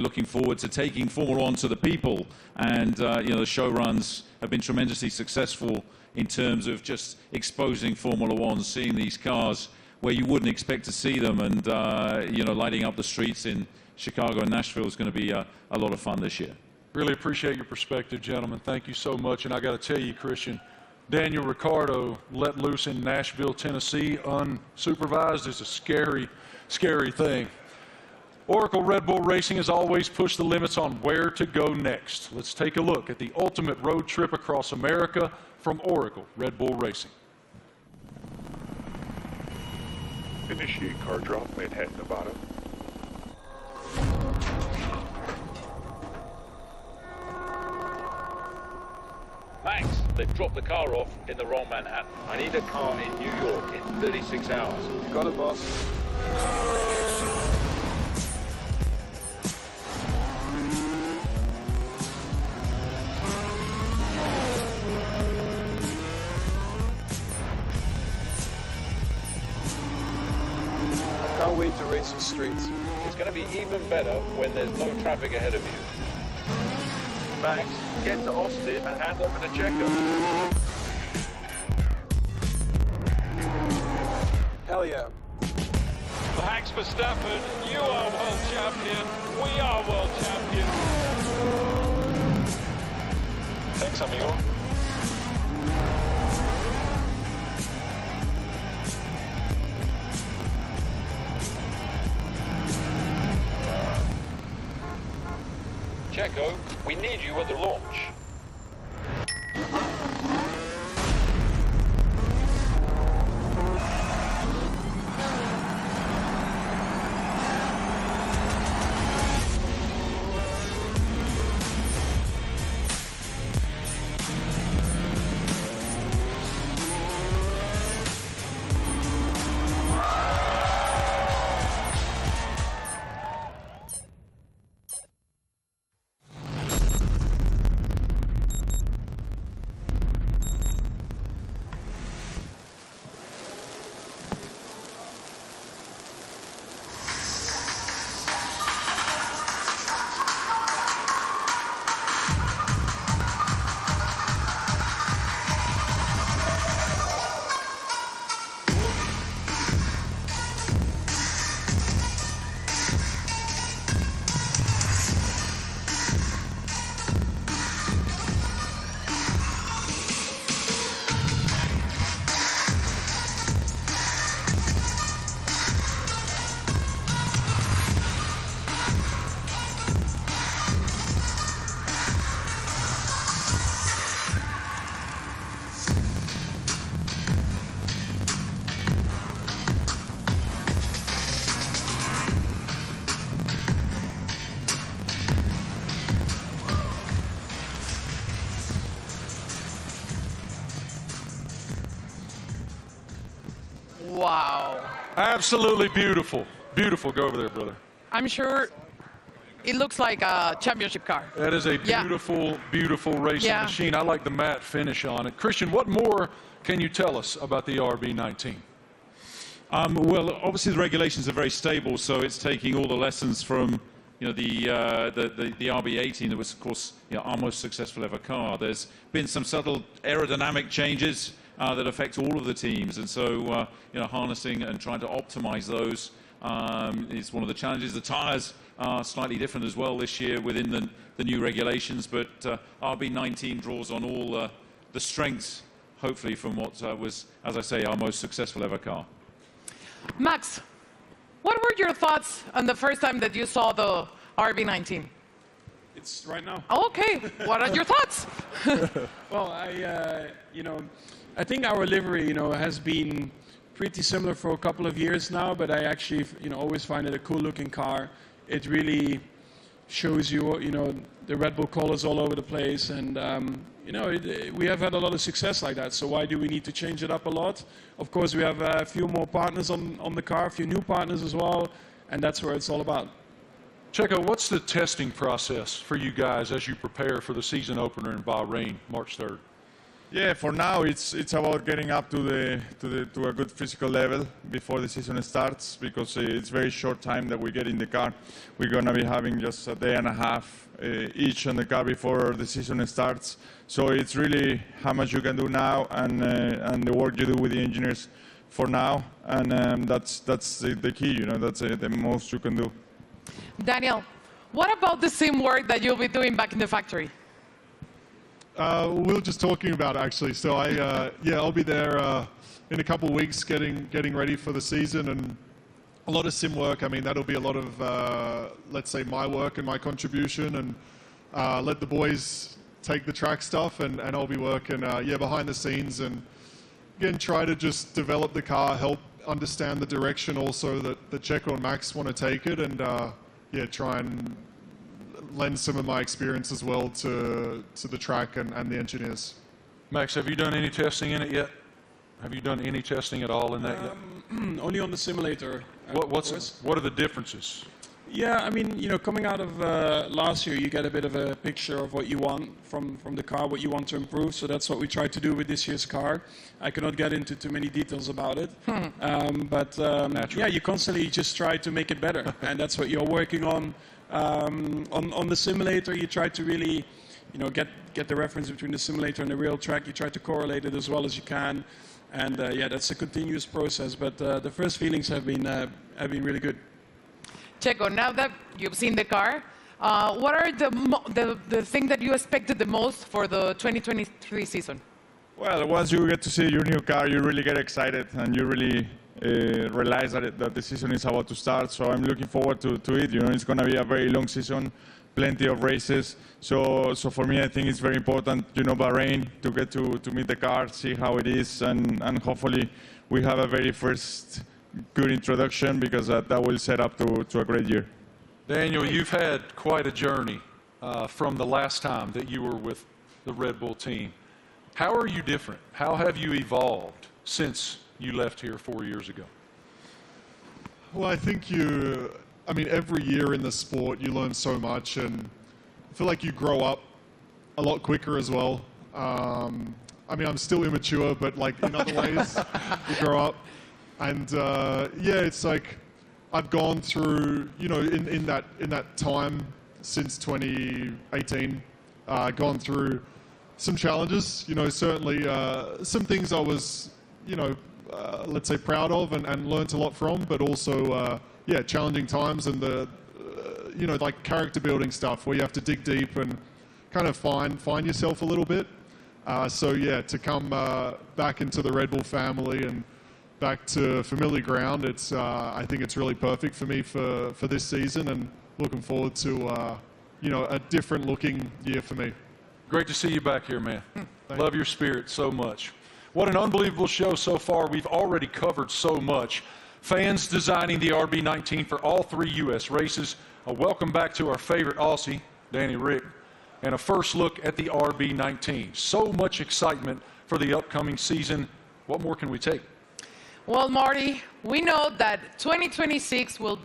looking forward to taking Formula One to the people, and the show runs have been tremendously successful in terms of just exposing Formula One, seeing these cars where you wouldn't expect to see them, and lighting up the streets in Chicago and Nashville is going to be a lot of fun this year. Really appreciate your perspective, gentlemen. Thank you so much. And I got to tell you, Christian, Daniel Ricciardo let loose in Nashville, Tennessee, unsupervised is a scary, scary thing. Oracle Red Bull Racing has always pushed the limits on where to go next. Let's take a look at the ultimate road trip across America from Oracle Red Bull Racing. Initiate car drop, Manhattan, Nevada. Max, they've dropped the car off in the wrong Manhattan. I need a car in New York in 36 hours. Got it, boss. I can't wait to race the streets. It's going to be even better when there's no traffic ahead of you. Max, get to Austin and hand over to Checo. Hell yeah. Max Verstappen, you are world champion. We are world champion. Thanks, amigo. Checo, we need you at the launch. Wow. Absolutely beautiful. Beautiful. Go over there, brother. I'm sure it looks like a championship car. That is a beautiful, beautiful racing machine. I like the matte finish on it. Christian, what more can you tell us about the RB19? Well, obviously the regulations are very stable, so it's taking all the lessons from the RB18 that was, of course, our most successful ever car. There's been some subtle aerodynamic changes that affect all of the teams, and so harnessing and trying to optimize those is one of the challenges. The tires are slightly different as well this year within the new regulations, but RB19 draws on all the strengths, hopefully, from what was, as I say, our most successful ever car. It's right now. Okay, what are your thoughts? Well, I think our livery, has been pretty similar for a couple of years now, but I actually, always find it a cool-looking car. It really shows you, the Red Bull colors all over the place, and we have had a lot of success like that. So why do we need to change it up a lot? Of course, we have a few more partners on the car, a few new partners as well, and that's where it's all about. Checo, what's the testing process for you guys as you prepare for the season opener in Bahrain, March 3rd? Yeah, for now it's about getting up to a good physical level before the season starts, because it's very short time that we get in the car. We're gonna be having just a day and a half each on the car before the season starts. So it's really how much you can do now and the work you do with the engineers for now, and that's the key. That's the most you can do. Daniel, what about the sim work that you'll be doing back in the factory? We were just talking about it, actually. So I'll be there in a couple of weeks getting ready for the season, and a lot of sim work. I mean, that'll be a lot of, let's say, my work and my contribution, and let the boys take the track stuff, and I'll be working, behind the scenes, and again, try to just develop the car, help understand the direction also that Checo and Max want to take it, and try and lend some of my experience as well to the track and the engineers. Max, have you done any testing in it yet? Have you done any testing at all in that yet? Only on the simulator. What are the differences? Yeah, I mean, coming out of last year, you get a bit of a picture of what you want from the car, what you want to improve. So that's what we tried to do with this year's car. I cannot get into too many details about it. But you constantly just try to make it better. And that's what you're working on. On the simulator, you try to really, get the reference between the simulator and the real track. You try to correlate it as well as you can. And that's a continuous process. But the first feelings have been really good. Checo, now that you've seen the car, what are the thing that you expected the most for the 2023 season? Well, once you get to see your new car, you really get excited, and you really realize that the season is about to start. So I'm looking forward to it. It's going to be a very long season, plenty of races. So for me, I think it's very important, Bahrain, to get to meet the car, see how it is, and hopefully we have a very first good introduction, because that will set up to a great year. Daniel, you've had quite a journey from the last time that you were with the Red Bull team. How are you different? How have you evolved since you left here 4 years ago? Well, I think every year in the sport you learn so much, and I feel like you grow up a lot quicker as well. I'm still immature, but in other ways you grow up. And it's like I've gone through, in that time since 2018, gone through some challenges. Certainly some things I was, let's say proud of and learnt a lot from, but also challenging times, and the character building stuff where you have to dig deep and kind of find yourself a little bit. To come back into the Red Bull family and back to familiar ground, I think it's really perfect for me for this season, and looking forward to a different looking year for me. Great to see you back here, man. Love your spirit so much. What an unbelievable show so far. We've already covered so much. Fans designing the RB19 for all 3 U.S. races. A welcome back to our favorite Aussie, Danny Rick, and a first look at the RB19. So much excitement for the upcoming season. What more can we take? Well, Marty, we know that 2026 will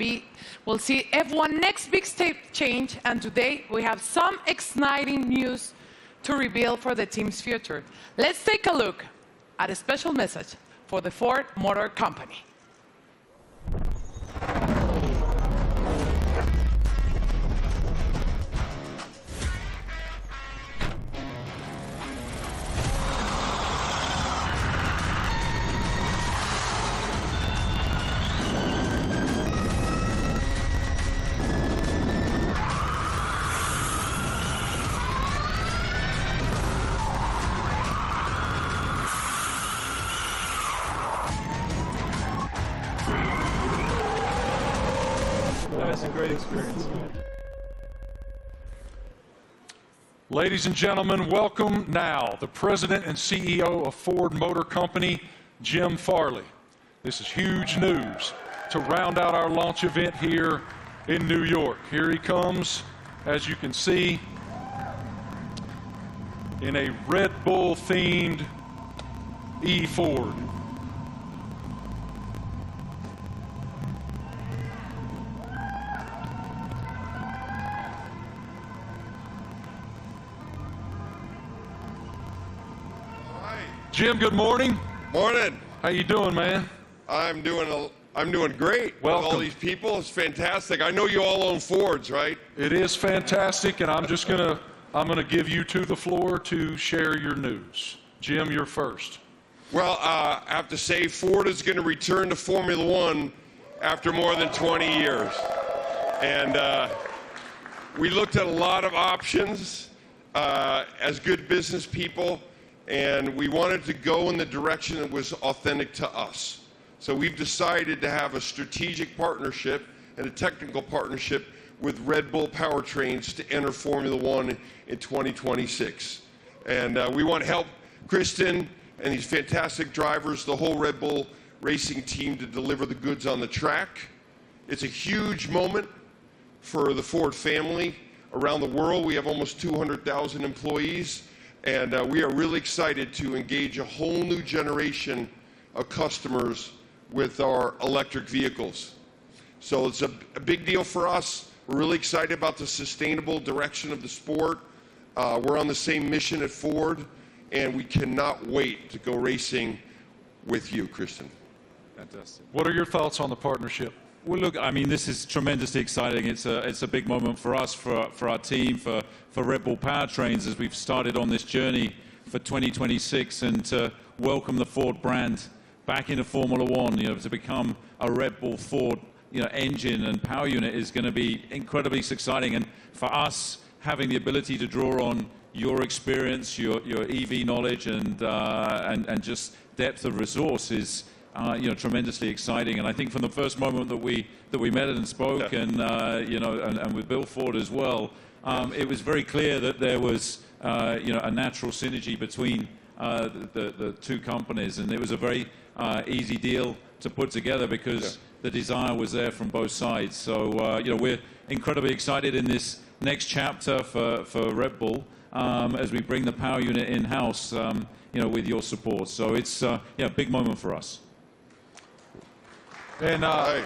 see F1 next big step change, and today we have some exciting news to reveal for the team's future. Let's take a look at a special message for the Ford Motor Company. That was a great experience. Ladies and gentlemen, welcome now the President and CEO of Ford Motor Company, Jim Farley. This is huge news to round out our launch event here in New York. Here he comes, as you can see, in a Red Bull-themed E-Ford. Jim, good morning. Morning. How you doing, man? I'm doing great. Welcome. With all these people, it's fantastic. I know you all own Fords, right? It is fantastic, and I'm gonna give you the floor to share your news. Jim, you're first. Well, I have to say Ford is going to return to Formula One after more than 20 years. And we looked at a lot of options as good business people, and we wanted to go in the direction that was authentic to us. So we've decided to have a strategic partnership and a technical partnership with Red Bull Powertrains to enter Formula One in 2026. And we want to help Kristen and these fantastic drivers, the whole Red Bull racing team, to deliver the goods on the track. It's a huge moment for the Ford family around the world. We have almost 200,000 employees, and we are really excited to engage a whole new generation of customers with our electric vehicles. So it's a big deal for us. We're really excited about the sustainable direction of the sport. We're on the same mission at Ford, and we cannot wait to go racing with you, Kristen. Fantastic. What are your thoughts on the partnership? Well, look, I mean, this is tremendously exciting. It's a big moment for us, for our team, for Red Bull Powertrains as we've started on this journey for 2026, and to welcome the Ford brand back into Formula One. To become a Red Bull Ford, engine and power unit is going to be incredibly exciting. And for us, having the ability to draw on your experience, your EV knowledge, and just depth of resource is tremendously exciting. And I think from the first moment that we met and spoke, and with Bill Ford as well, it was very clear that there was a natural synergy between the two companies, and it was a very easy deal to put together because the desire was there from both sides. So we're incredibly excited in this next chapter for Red Bull as we bring the power unit in-house, with your support. So it's a big moment for us. And I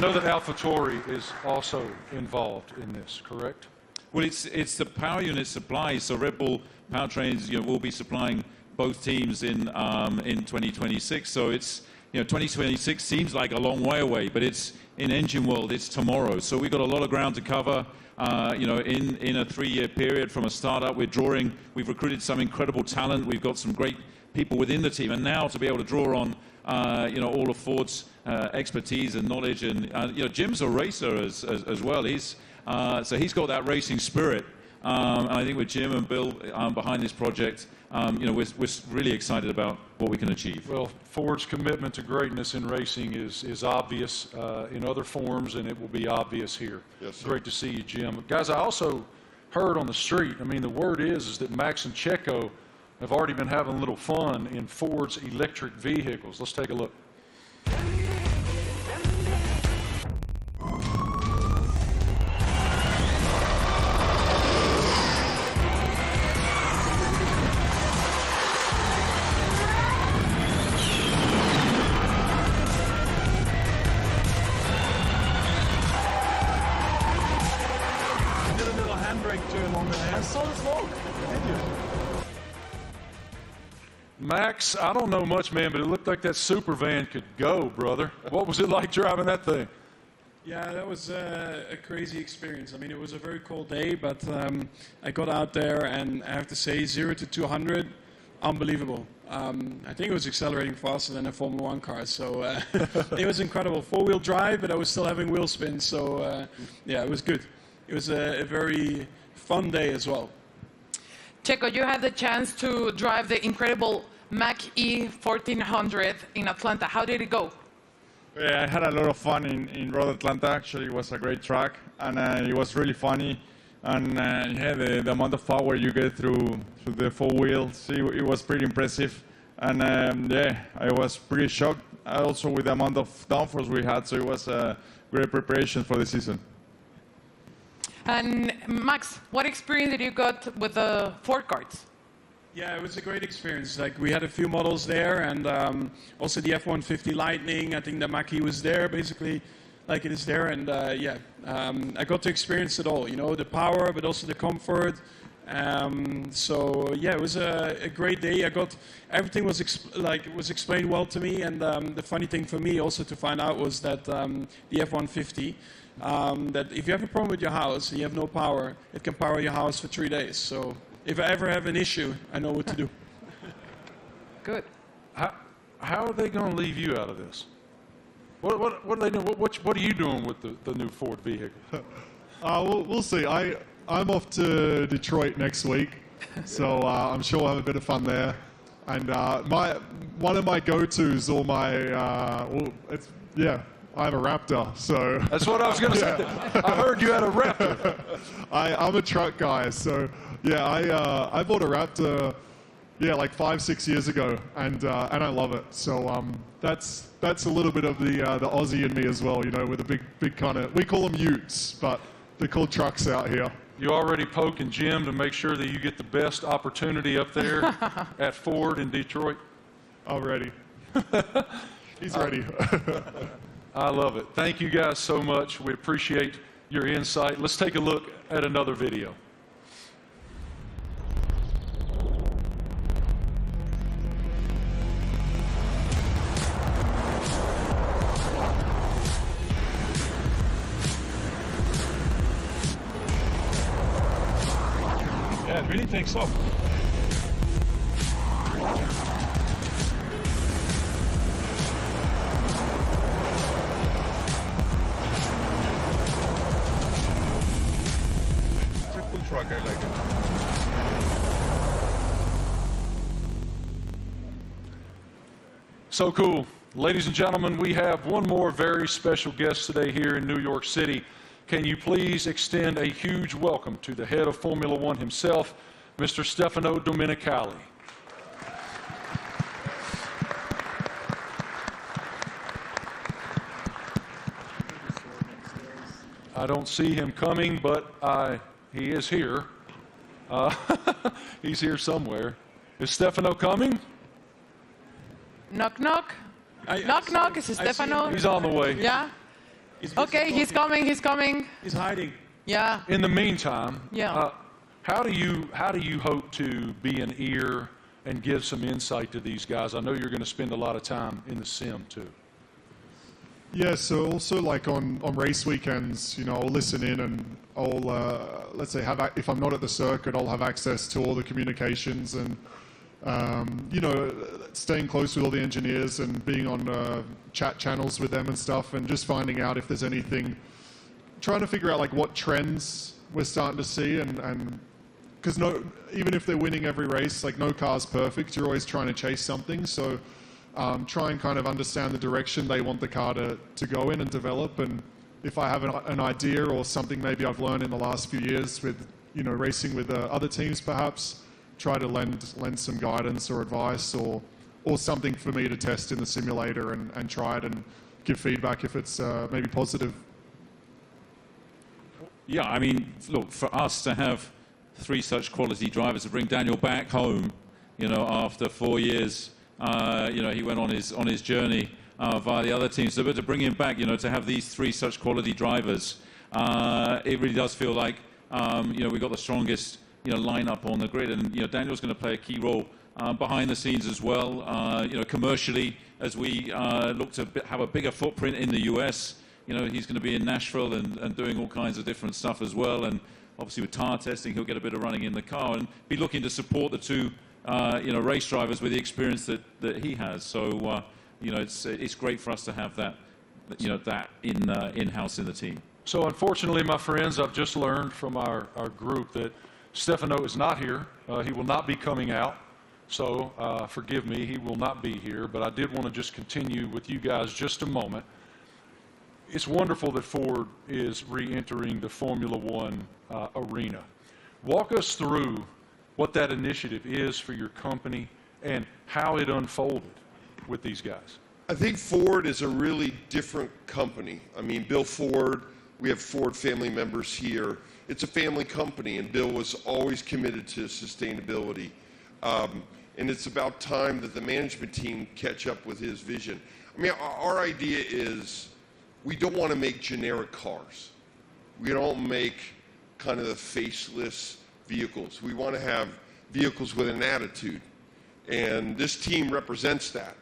know that AlphaTauri is also involved in this, correct? Well, it's the power unit supply. So Red Bull Powertrains, will be supplying both teams in 2026. So it's 2026 seems like a long way away, but it's in engine world. It's tomorrow. So we've got a lot of ground to cover. In a 3-year period from a startup, we've recruited some incredible talent. We've got some great people within the team, and now to be able to draw on all of Ford's expertise and knowledge, and Jim's a racer as well. He's got that racing spirit. And I think with Jim and Bill behind this project, we're really excited about what we can achieve. Well, Ford's commitment to greatness in racing is obvious in other forms, and it will be obvious here. Yes, sir. Great to see you, Jim. Guys, I also heard on the street, the word is that Max and Checo have already been having a little fun in Ford's electric vehicles. Let's take a look. Max, I don't know much, man, but it looked like that super van could go, brother. What was it like driving that thing? Yeah, that was a crazy experience. It was a very cold day, but I got out there, and I have to say, 0 to 200, unbelievable. I think it was accelerating faster than a Formula One car, so it was incredible. 4-wheel drive, but I was still having wheel spin, so yeah, it was good. It was a very fun day as well. Checo, you had the chance to drive the incredible Mach-E 1400 in Atlanta. How did it go? I had a lot of fun in Road Atlanta. Actually, it was a great track, and it was really funny. And yeah, the amount of power you get through the four wheels, it was pretty impressive. And yeah, I was pretty shocked also with the amount of downforce we had, so it was a great preparation for the season. And Max, what experience did you got with the Ford carts? Yeah, it was a great experience. Like, we had a few models there, and also the F-150 Lightning. I think the Mach-E was there, basically, like it is there. And yeah, I got to experience it all. You know, the power, but also the comfort. So yeah, it was a great day. I got everything was explained well to me. And the funny thing for me also to find out was that the F-150. That if you have a problem with your house and you have no power, it can power your house for 3 days. So if I ever have an issue, I know what to do. Good. How are they going to leave you out of this? What are they doing? What are you doing with the new Ford vehicle? We'll see. I'm off to Detroit next week, so I'm sure we'll have a bit of fun there. And one of my go-tos, or my I have a Raptor, so... That's what I was going to say. I heard you had a Raptor. I'm a truck guy, so yeah, I bought a Raptor, yeah, like 5-6 years ago, and I love it. So that's a little bit of the Aussie in me as well, you know, with a big kind of, we call them utes, but they're called trucks out here. You already poking Jim to make sure that you get the best opportunity up there at Ford in Detroit? Already. He's ready. I love it. Thank you guys so much. We appreciate your insight. Let's take a look at another video. Yeah, it really takes off. Truck, I like it. So cool. Ladies and gentlemen, we have one more very special guest today here in New York City. Can you please extend a huge welcome to the head of Formula One himself, Mr. Stefano Domenicali. I don't see him coming, but he is here. He's here somewhere. Is Stefano coming? Knock, knock. Knock, knock. Is it Stefano? He's on the way. Yeah? Okay, he's coming, he's coming. He's hiding. Yeah. In the meantime, yeah. How do you hope to be an ear and give some insight to these guys? I know you're going to spend a lot of time in the sim too. Yeah, so also like on race weekends, you know, I'll listen in and I'll, let's say, if I'm not at the circuit, I'll have access to all the communications and, you know, staying close with all the engineers and being on chat channels with them and stuff and just finding out if there's anything, trying to figure out like what trends we're starting to see and because even if they're winning every race, like no car's perfect, you're always trying to chase something, so try and kind of understand the direction they want the car to go in and develop. And if I have an idea or something maybe I've learned in the last few years with, you know, racing with other teams perhaps, try to lend some guidance or advice or something for me to test in the simulator and try it and give feedback if it's maybe positive. Yeah, I mean, look, for us to have 3 such quality drivers to bring Daniel back home, you know, after 4 years, you know, he went on his journey via the other teams. So, but to bring him back, you know, to have these 3 such quality drivers, it really does feel like, you know, we've got the strongest, you know, lineup on the grid, and you know, Daniel's going to play a key role behind the scenes as well. You know, commercially, as we look to have a bigger footprint in the US. You know, he's going to be in Nashville and doing all kinds of different stuff as well. And obviously with tire testing, he'll get a bit of running in the car and be looking to support the 2, you know, race drivers with the experience that he has. So, you know, it's great for us to have that, you know, that in-house in the team. So unfortunately, my friends, I've just learned from our group that Stefano is not here. He will not be coming out. So forgive me, he will not be here. But I did want to just continue with you guys just a moment. it's wonderful that Ford is re-entering the Formula One arena. Walk us through what that initiative is for your company and how it unfolded with these guys. I think Ford is a really different company. I mean, Bill Ford, we have Ford family members here. It's a family company, and Bill was always committed to sustainability. And it's about time that the management team catch up with his vision. I mean, our idea is we don't want to make generic cars. We don't make kind of the faceless vehicles. We want to have vehicles with an attitude. And this team represents that.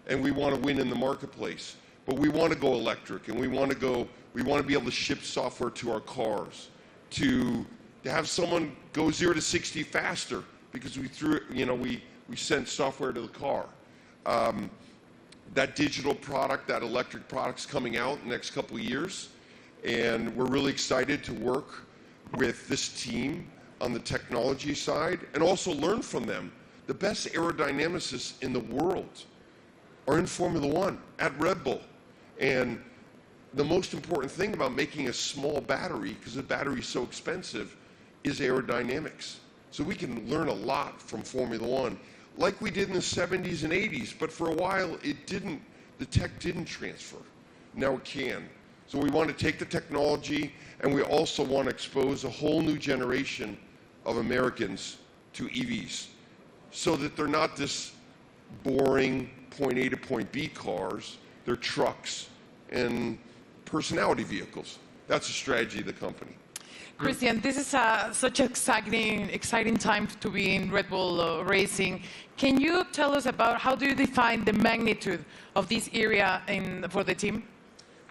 And we want to win in the marketplace. But we want to go electric, and we want to be able to ship software to our cars, to have someone go 0 to 60 faster because we sent software to the car. That digital product, that electric product's coming out in the next couple of years, and we're really excited to work with this team on the technology side and also learn from them. The best aerodynamicists in the world are in Formula One at Red Bull. And the most important thing about making a small battery, because the battery is so expensive, is aerodynamics. So we can learn a lot from Formula One, like we did in the 70s and 80s, but for a while the tech didn't transfer. Now it can. So we want to take the technology, and we also want to expose a whole new generation of Americans to EVs, so that they're not this boring point A to point B cars, they're trucks and personality vehicles. That's the strategy of the company. Christian, this is such an exciting time to be in Red Bull Racing. Can you tell us about how do you define the magnitude of this area for the team?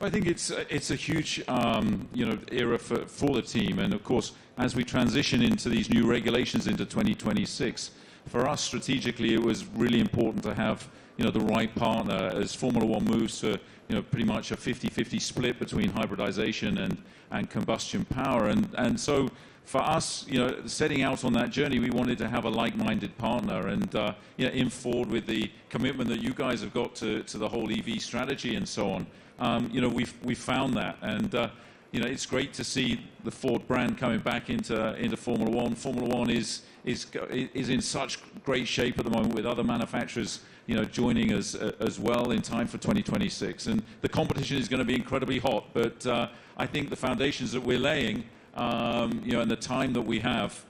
I think it's a huge era for the team, and of course, as we transition into these new regulations into 2026, for us strategically, it was really important to have the right partner as Formula One moves to pretty much a 50-50 split between hybridization and combustion power, and so for us, setting out on that journey, we wanted to have a like-minded partner, and in Ford with the commitment that you guys have got to the whole EV strategy and so on. We found that, and it's great to see the Ford brand coming back into Formula One. Formula One is in such great shape at the moment with other manufacturers, joining us as well in time for 2026. And the competition is going to be incredibly hot, but I think the foundations that we're laying, and the time that we have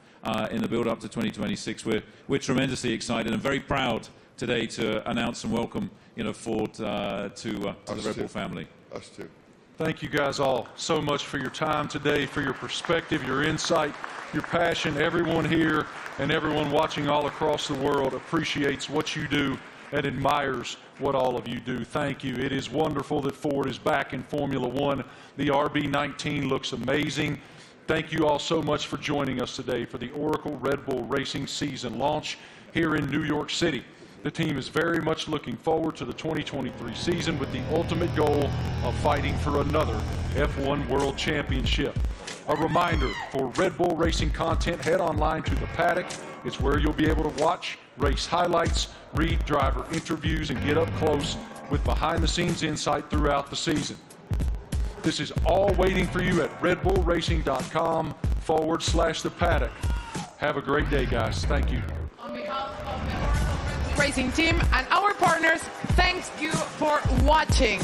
in the build-up to 2026, we're tremendously excited and very proud today to announce and welcome Ford to the Red Bull family. Us too. Thank you guys all so much for your time today, for your perspective, your insight, your passion. Everyone here and everyone watching all across the world appreciates what you do and admires what all of you do. Thank you. It is wonderful that Ford is back in Formula One. The RB19 looks amazing. Thank you all so much for joining us today for the Oracle Red Bull Racing season launch here in New York City. The team is very much looking forward to the 2023 season with the ultimate goal of fighting for another F1 World Championship. A reminder, for Red Bull Racing content, head online to The Paddock. It's where you'll be able to watch race highlights, read driver interviews, and get up close with behind-the-scenes insight throughout the season. This is all waiting for you at redbullracing.com/The Paddock. Have a great day, guys. Thank you. On behalf of the Racing team and our partners, thanks you for watching.